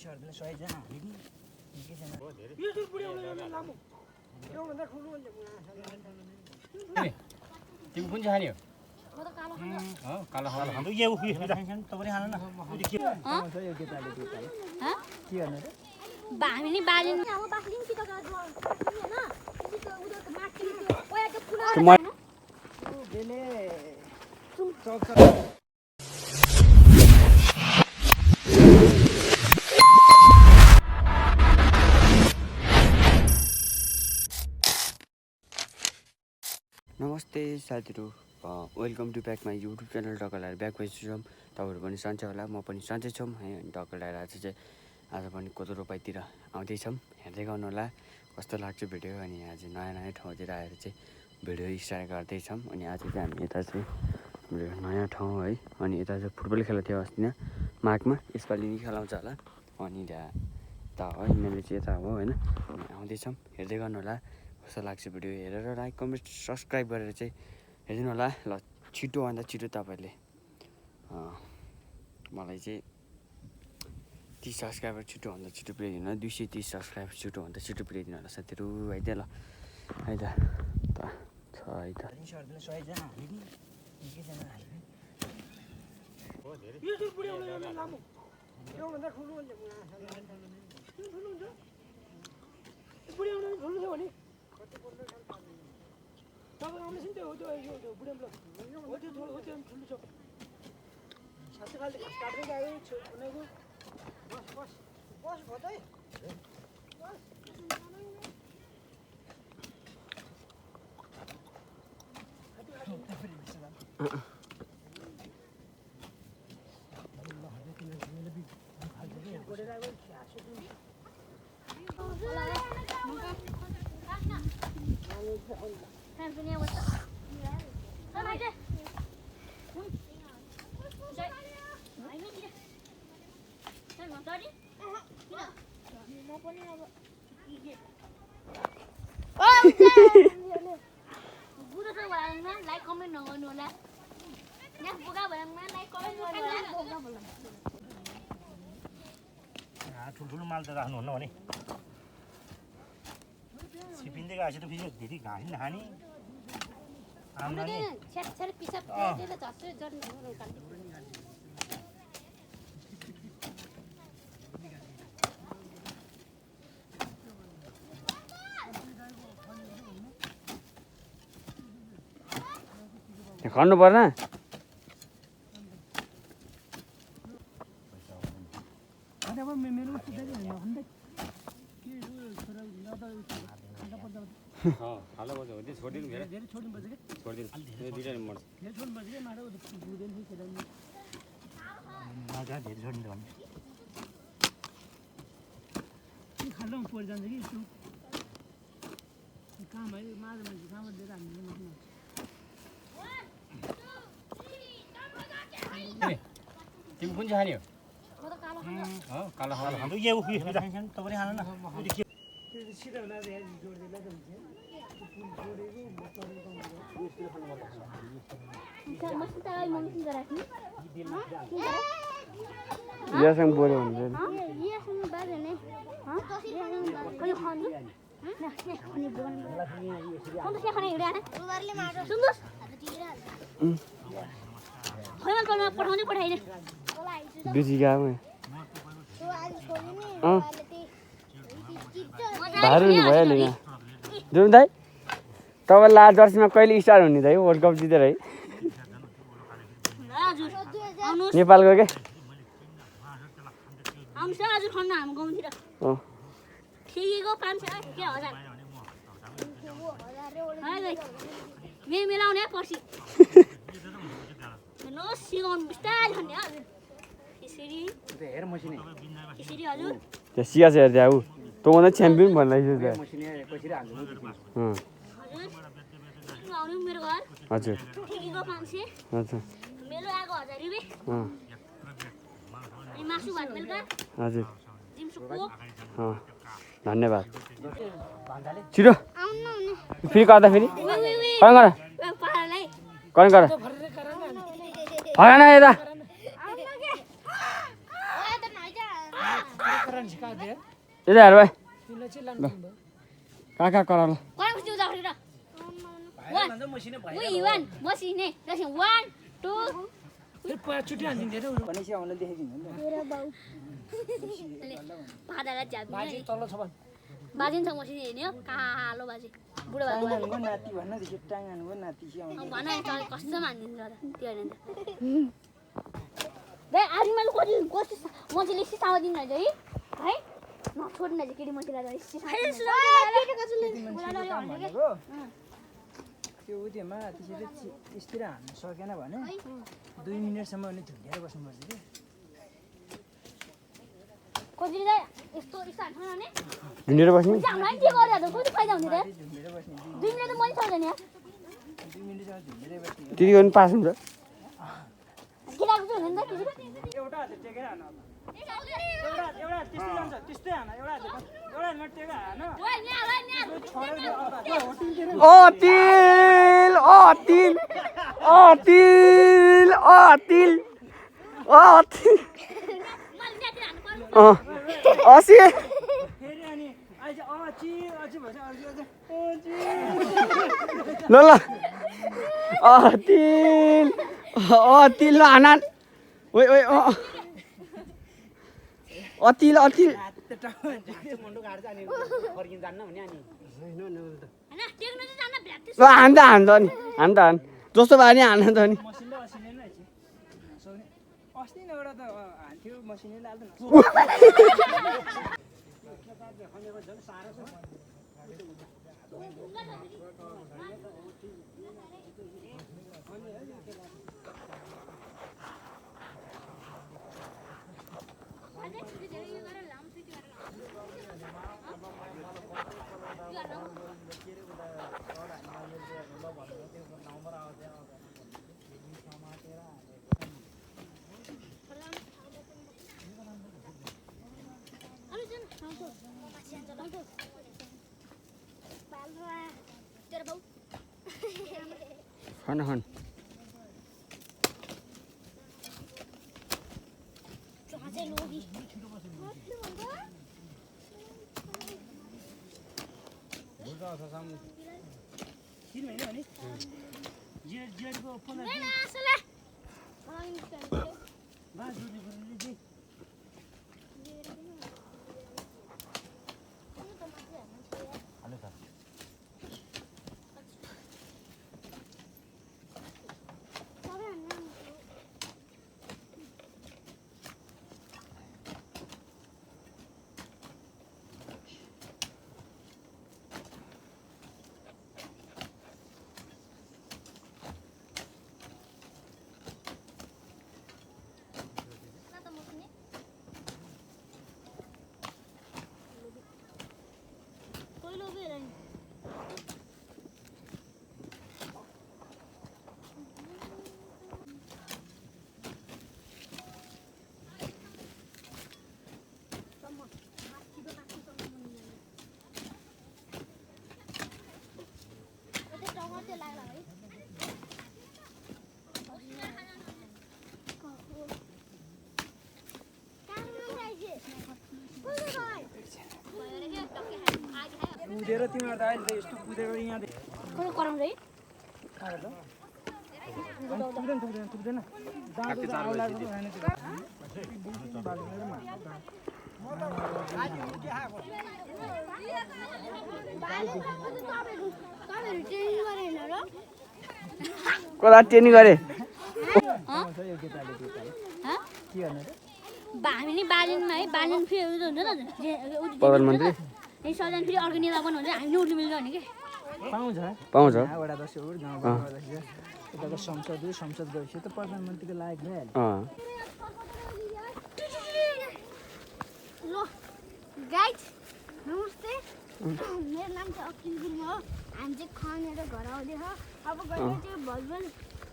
तिमी कुन चाहिँ खाने हो कालो खानु यो तपाईले खानु न के गर्नु बाहनी बालिन अब बालिन कि त हैन बेले नमस्ते साथीहरु welcome to back my YouTube channel डकलाएर ब्याक भइसकेको छौँ। तपाईँहरू पनि सन्चै होला, म पनि सन्चै छौँ है। अनि डकलाएर आज पनि कोदो रोपाइतिर आउँदैछौँ, हेर्दै गर्नु होला कस्तो लाग्छ भिडियो। अनि आज नयाँ नयाँ ठाउँतिर आएर चाहिँ भिडियो स्टार्ट गर्दैछौँ। अनि आज चाहिँ हामी यता चाहिँ नयाँ ठाउँ है। अनि यता चाहिँ फुटबल खेल्दै थियो अस्ति नै माघमा, यसपालि नि खेलाउँछ होला। अनि यता हो यिनीहरूले चाहिँ यता हो होइन। अनि आउँदैछौँ, हेर्दै गर्नु होला कस्तो लाग्छ भिडियो। हेरेर लाइक कमेन्ट सब्सक्राइब गरेर चाहिँ हेरिदिनु होला। ल छिटोभन्दा छिटो तपाईँहरूले मलाई चाहिँ 30 सब्सक्राइबर छिटोभन्दा छिटो पुऱ्याइदिनु होला। 230 सब्सक्राइबर छिटोभन्दा छिटो पुऱ्याइदिनु होला साथीहरू है त। ल है त छ है त लाइक कमेन्ट नगर्नु होला। यहाँ बुगा भएमा लाइक कमेन्ट गर्नु होला। ठुल्ठुलो माल त राख्नुहुन्न भने छिपिँदै गएपछि त फेरि धेरै घाँस नखाने आम्दानी खन्नु पर्दैन तिमी कुन चाहिँ खाने हो कालो खानु यो तपाईले खानु न यहाँसँग बोल्यो भने बिजी गएको भाइरल भइहाल्यो यहाँ जुन दाइ तपाईँलाई जर्सीमा कहिले स्टार्ट हुने दाइ वर्ल्ड कप जितेर है नेपालको के मिलाउने पर्सी सिया चाहिँ हेर्दै आऊ तँ च्याम्पियन भन्दैछु हजुर हजुर हजुर धन्यवाद छिटो फेरि गर्दा फेरि कन गर भएन यता यता हेर भाइ काका कराला कोन खुसी उता गरेर 1 मसिने 1 2 बाजालाई ज्याद बाजी तल्लो छ बाजिन छ मसिने हेर्ने कालो बाजी बुढो बाबु नाति भन्न दिसो टाङानको नाति छ भन कस्तो मान्दिन्छ र त्यो हैन दे आज मैले कोसिस मसिले सिसामा दिन है है नछोड्न चाहिँ केटी मसिलाई सिसा त्यो उद्यममा त्यसरी स्थिर हान्न सकेन भने 2 मिनेटसम्म अनि झुन्डेर बस्नुपर्छ के कोजिले दाइ यस्तो इसा हान्न नि झुन्डेर बस्नु हामीलाई के गरे त कति फाइदा हुन्छ त झुन्डेर बस्ने 2 मिनेट त मैले सक्दैन यार 2 मिनेटसम्म झुन्डेर बस्ने त्यति गर्नु पास हुन्छ किराको चाहिँ हुँदैन त एउटा हात टेकेर हान एउटा त्यस्तै जान्छ त्यस्तै हान एउटा हातमा टेकेर हान असी फेरि अनि अहिले अची भन्छ ल अतिल आनन्द ओइ अतिल मुन्डो काट्छ अनि फर्किन जान्न भने अनि हैन टेक्न चाहिँ जान्न भ्याप्ति हान्द नि हान्द जस्तो भए नि हान्न त नि मसिनले असिने नै सक्ने अस्ति नै एउटा त हान्थ्यो मसिनले हाल्दैन खान कुदेर तिमीहरू त अहिले त यस्तो कुदेर यहाँ कोही कराउँ रे तुक्दैन दाँतो त आउलाको भएन त्यो कता ट्रेनिङ गरे हामी नि बालिनमा है बालिन फेरि हुन्छ नि प्रधानमन्त्री सजन फेरि अर्को नेता बन्नु हुन्छ हामी उठ्नु मिल्छ भने के पाउँछ वडा दस यताको संसद गएपछि त प्रधानमन्त्रीको लायक भइहाल्यो गाइज नमस्ते मेरो नाम चाहिँ अकिल गुरुङ हो हामी चाहिँ खनेर घर आउँदै हो अब गएर चाहिँ भलिबल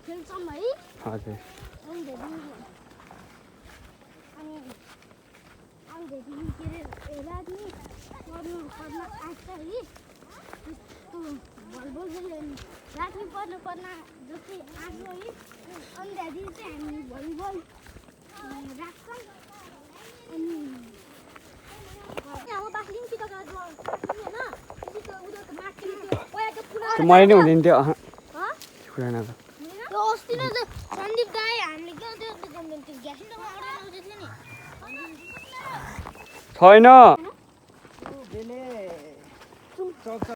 खेल्छौँ है हजुर अनि धेरै के अरे रात नि पढ्न आँट्छ है त्यस्तो भलिबल खेल्यो भने रात नि पढ्न जस्तै आँट्यो है अनि त्यहाँदेखि चाहिँ हामी भलिबल राख्छौँ अनि त्यो मलाई नै हुँदैन थियो हँ? कुरा नगर त्यो अस्ति नै त्यो सन्दीप दाई हामीले के त्यो ग्यास सिलिन्डरमा अर्डर गरेको थियो नि छैन